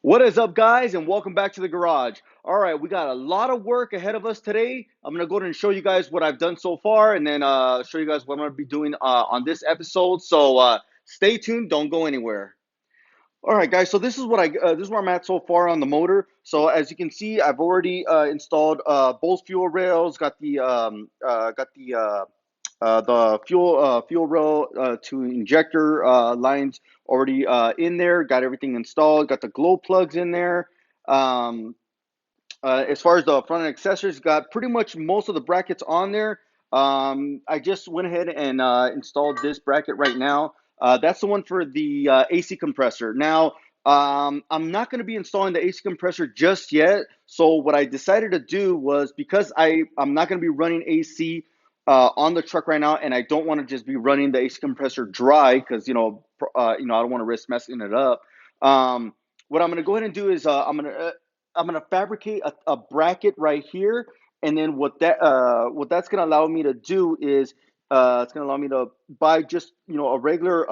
What is up, guys, and welcome back to the garage. All right, we got a lot of work ahead of us today. I'm gonna go ahead and show you guys what I've done so far, and then show you guys what I'm gonna be doing on this episode. So stay tuned. Don't go anywhere. All right, guys. So this is where I'm at so far on the motor. So as you can see, I've already installed both fuel rails. Got the fuel rail to injector lines already in there. Got everything installed. Got the glow plugs in there. Um, as far as the front end accessories, got pretty much most of the brackets on there. I just went ahead and installed this bracket right now. That's the one for the AC compressor. Now, I'm not going to be installing the AC compressor just yet. So what I decided to do was, because I'm not going to be running AC on the truck right now, and I don't want to just be running the AC compressor dry because I don't want to risk messing it up. What I'm going to go ahead and do is I'm gonna fabricate a bracket right here, and then what that's gonna allow me to do is it's gonna allow me to buy just a regular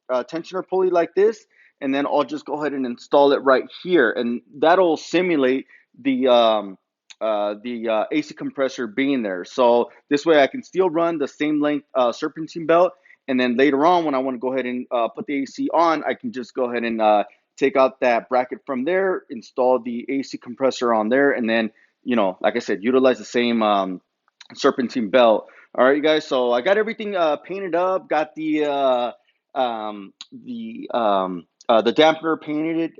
tensioner pulley like this, and then I'll just go ahead and install it right here, and that'll simulate the AC compressor being there. So this way I can still run the same length serpentine belt, and then later on when I want to go ahead and put the AC on, I can just go ahead and take out that bracket from there, install the AC compressor on there, and then, like I said, utilize the same serpentine belt. All right, you guys. So I got everything painted up. Got the dampener painted.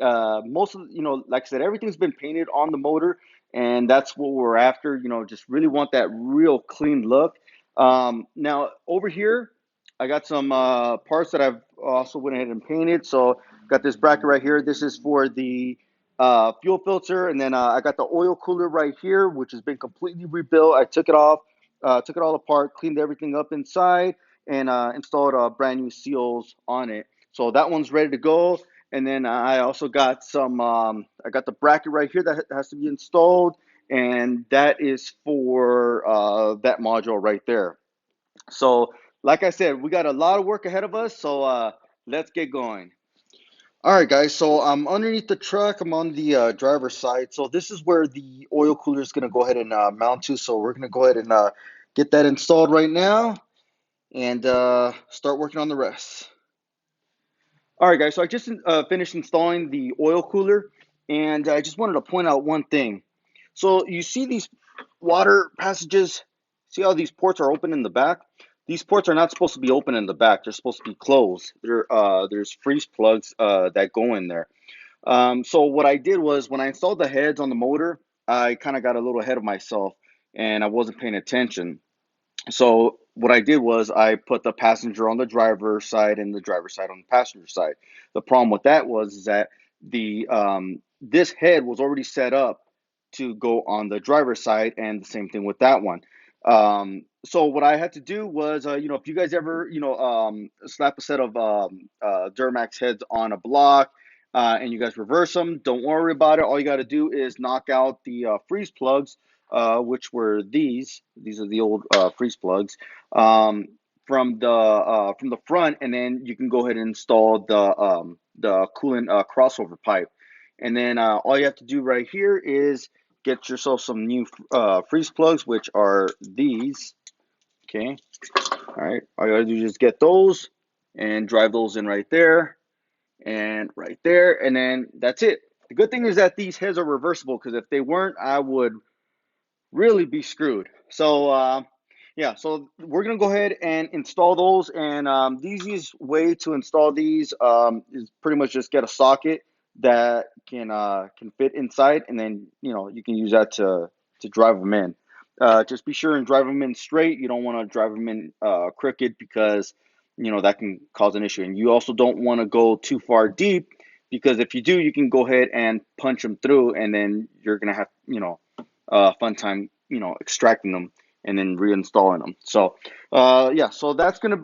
Most of like I said, everything's been painted on the motor, and that's what we're after. Just really want that real clean look. Now over here, I got some parts that I've also went ahead and painted. So got this bracket right here. This is for the fuel filter, and then I got the oil cooler right here, which has been completely rebuilt. I took it off, took it all apart, cleaned everything up inside, and installed brand new seals on it. So that one's ready to go. And then I also got some. I got the bracket right here that has to be installed, and that is for that module right there. So, like I said, we got a lot of work ahead of us. So let's get going. All right, guys. So I'm underneath the truck. I'm on the driver's side. So this is where the oil cooler is going to go ahead and mount to. So we're going to go ahead and get that installed right now and start working on the rest. All right, guys. So I just finished installing the oil cooler, and I just wanted to point out one thing. So you see these water passages? See how these ports are open in the back? These ports are not supposed to be open in the back. They're supposed to be closed. There's freeze plugs that go in there. So what I did was when I installed the heads on the motor, I kind of got a little ahead of myself and I wasn't paying attention. So what I did was I put the passenger on the driver's side and the driver's side on the passenger side. The problem with that was is that the this head was already set up to go on the driver's side, and the same thing with that one. So what I had to do was, if you guys ever, slap a set of duramax heads on a block, and you guys reverse them, don't worry about it. All you got to do is knock out the freeze plugs, which were these. These are the old freeze plugs from the front, and then you can go ahead and install the coolant crossover pipe. And then all you have to do right here is get yourself some new freeze plugs, which are these. Okay. All right. All you gotta do is just get those and drive those in right there and right there, and then that's it. The good thing is that these heads are reversible, because if they weren't, I would really be screwed. So yeah, so we're gonna go ahead and install those, and the easiest way to install these is pretty much just get a socket that can fit inside, and then you can use that to drive them in. Just be sure and drive them in straight. You don't want to drive them in crooked, because that can cause an issue, and you also don't want to go too far deep, because if you do, you can go ahead and punch them through, and then you're gonna have fun time, extracting them and then reinstalling them. So, yeah, so that's gonna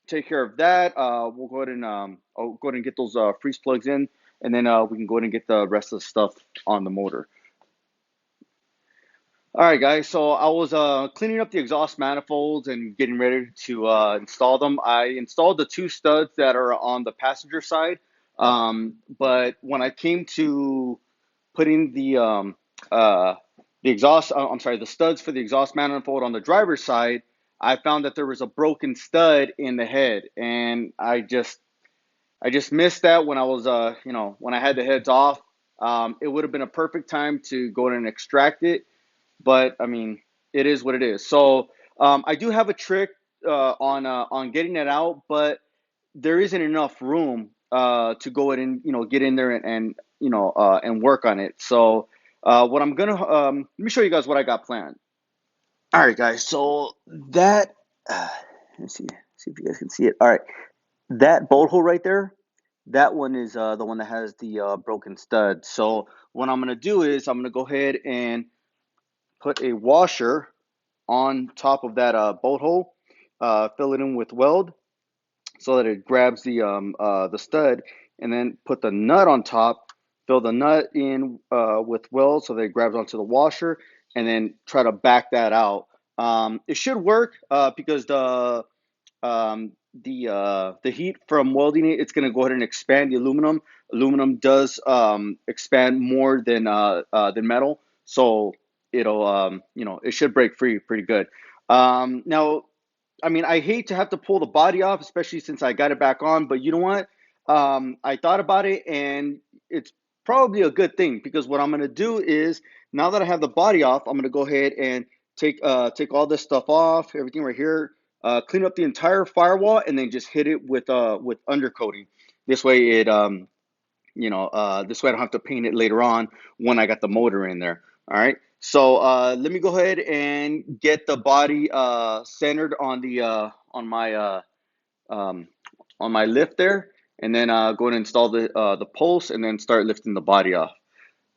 take care of that. We'll go ahead and I'll go ahead and get those freeze plugs in, and then we can go ahead and get the rest of the stuff on the motor. All right, guys. So I was cleaning up the exhaust manifolds and getting ready to install them. I installed the two studs that are on the passenger side. But when I came to putting the exhaust, I'm sorry, the studs for the exhaust manifold on the driver's side, I found that there was a broken stud in the head, and I just missed that when I was when I had the heads off. It would have been a perfect time to go in and extract it, but I mean, it is what it is. So I do have a trick on getting it out, but there isn't enough room to go in and get in there and work on it. So what I'm gonna let me show you guys what I got planned. All right, guys. So that let me see if you guys can see it. All right, that bolt hole right there, that one is the one that has the broken stud. So what I'm gonna do is I'm gonna go ahead and put a washer on top of that bolt hole, fill it in with weld so that it grabs the stud, and then put the nut on top, fill the nut in with weld so that it grabs onto the washer, and then try to back that out. It should work because the heat from welding it, it's going to go ahead and expand the aluminum. Aluminum does expand more than metal, so it'll it should break free pretty good. Now, I mean, I hate to have to pull the body off, especially since I got it back on. But you know what? I thought about it, and it's probably a good thing because what I'm going to do is now that I have the body off, I'm going to go ahead and take all this stuff off, everything right here, clean up the entire firewall, and then just hit it with undercoating. This way, this way I don't have to paint it later on when I got the motor in there. All right. So let me go ahead and get the body centered um, on my lift there, and then go and install the post, and then start lifting the body off.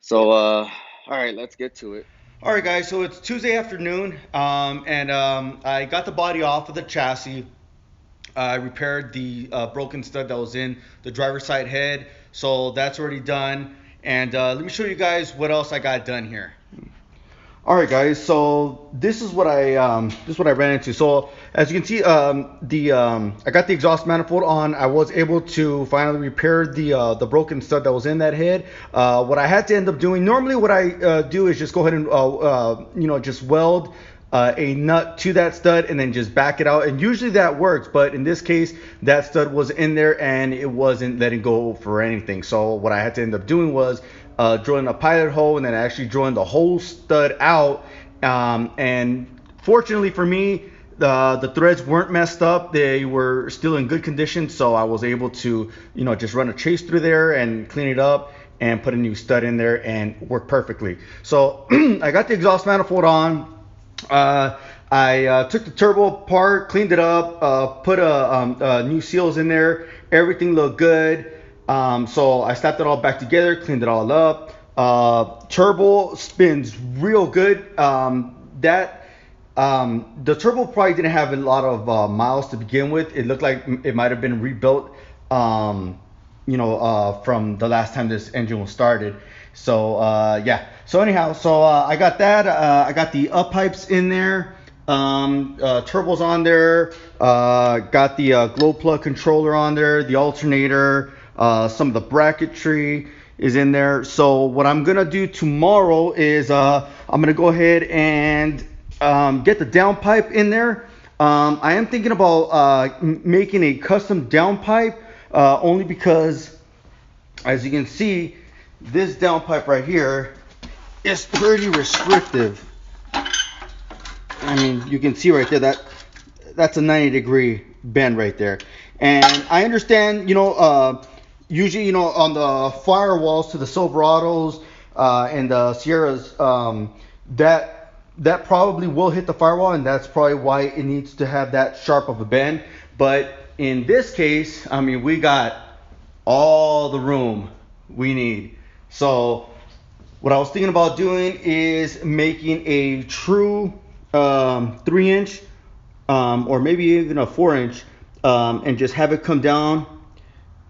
So all right, let's get to it. All right, guys. So it's Tuesday afternoon, and I got the body off of the chassis. I repaired the broken stud that was in the driver's side head, so that's already done. And let me show you guys what else I got done here. All right, guys. So this is what I ran into. So as you can see, I got the exhaust manifold on. I was able to finally repair the broken stud that was in that head. What I had to end up doing, normally what I do is just go ahead and just weld a nut to that stud and then just back it out, and usually that works. But in this case, that stud was in there and it wasn't letting go for anything. So what I had to end up doing was drilling a pilot hole and then actually drilling the whole stud out. And fortunately for me, the threads weren't messed up. They were still in good condition, so I was able to just run a trace through there and clean it up and put a new stud in there and work perfectly. So I got the exhaust manifold on. I took the turbo apart, cleaned it up, put new seals in there. Everything looked good. So I slapped it all back together, cleaned it all up. Turbo spins real good. The turbo probably didn't have a lot of miles to begin with. It looked like it might have been rebuilt, from the last time this engine was started. So yeah. So anyhow, I got that. I got the up pipes in there. Turbos on there. Got the glow plug controller on there. The alternator. Some of the bracketry is in there. So what I'm gonna do tomorrow is I'm gonna go ahead and get the downpipe in there. I am thinking about making a custom downpipe, only because, as you can see, this downpipe right here is pretty restrictive. I mean, you can see right there that that's a 90-degree bend right there. And I understand, usually, on the firewalls to the Silverados and the Sierras, that probably will hit the firewall, and that's probably why it needs to have that sharp of a bend. But in this case, I mean, we got all the room we need. So what I was thinking about doing is making a true 3-inch or maybe even a 4-inch, and just have it come down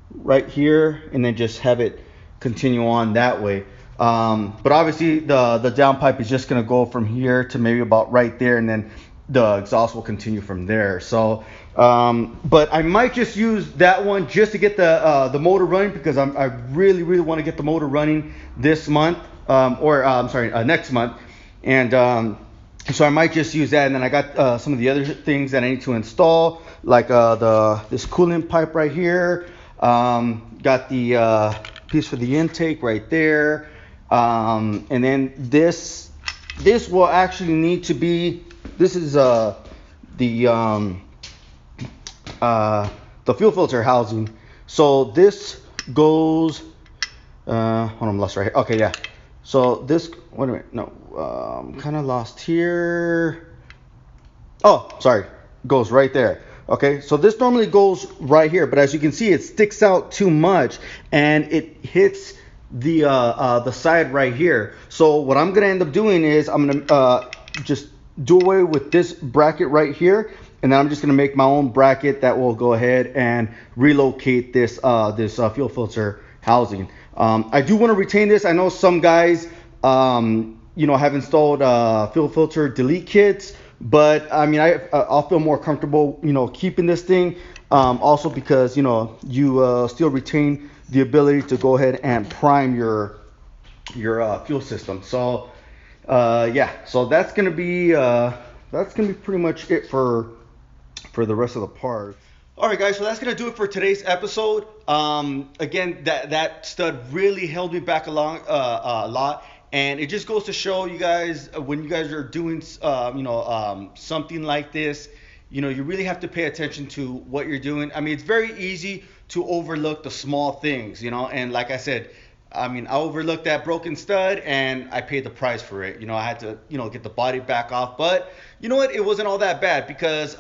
right here and then just have it continue on that way. But obviously the downpipe is just going to go from here to maybe about right there, and then the exhaust will continue from there. So, but I might just use that one just to get the motor running, because I really want to get the motor running this month, or I'm sorry, next month, and so I might just use that. And then I got some of the other things that I need to install, like this coolant pipe right here. Got the piece for the intake right there, and then this will actually need to be. This is the fuel filter housing. So this goes. Hold on, I'm lost right here. Okay, yeah. So this. Wait a minute. No, I'm kind of lost here. Oh, sorry. Goes right there. Okay, so this normally goes right here, but as you can see, it sticks out too much and it hits the side right here. So what I'm gonna end up doing is I'm gonna just do away with this bracket right here, and then I'm just gonna make my own bracket that will go ahead and relocate this fuel filter housing. I do want to retain this. I know some guys have installed fuel filter delete kits, but I mean I'll feel more comfortable keeping this thing, also because you still retain the ability to go ahead and prime your fuel system. So yeah, so that's gonna be pretty much it for the rest of the part. All right, guys, so that's gonna do it for today's episode. Again, that stud really held me back a lot, and it just goes to show you guys, when you guys are doing something like this, you really have to pay attention to what you're doing. I mean, it's very easy to overlook the small things, and like I said, I mean, I overlooked that broken stud and I paid the price for it. I had to, get the body back off. But you know what? It wasn't all that bad, because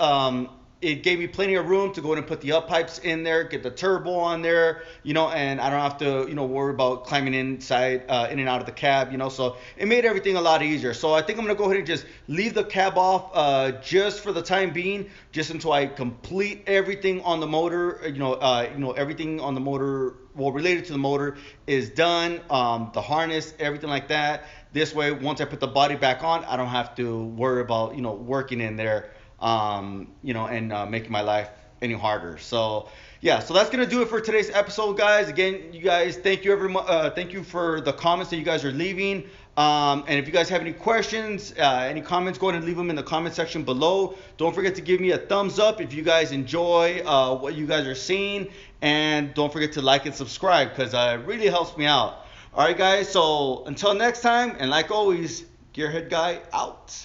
it gave me plenty of room to go ahead and put the up pipes in there, get the turbo on there, and I don't have to, worry about climbing inside, in and out of the cab, so it made everything a lot easier. So I think I'm going to go ahead and just leave the cab off, just for the time being, just until I complete everything on the motor, everything on the motor, well, related to the motor is done, the harness, everything like that. This way, once I put the body back on, I don't have to worry about, working in there, and making my life any harder. So yeah, so that's gonna do it for today's episode, guys. Again, you guys, thank you for the comments that you guys are leaving. And if you guys have any questions, any comments, go ahead and leave them in the comment section below. Don't forget to give me a thumbs up if you guys enjoy what you guys are seeing, and don't forget to like and subscribe, because it really helps me out. All right, guys. So until next time, and like always, Gearhead Guy out.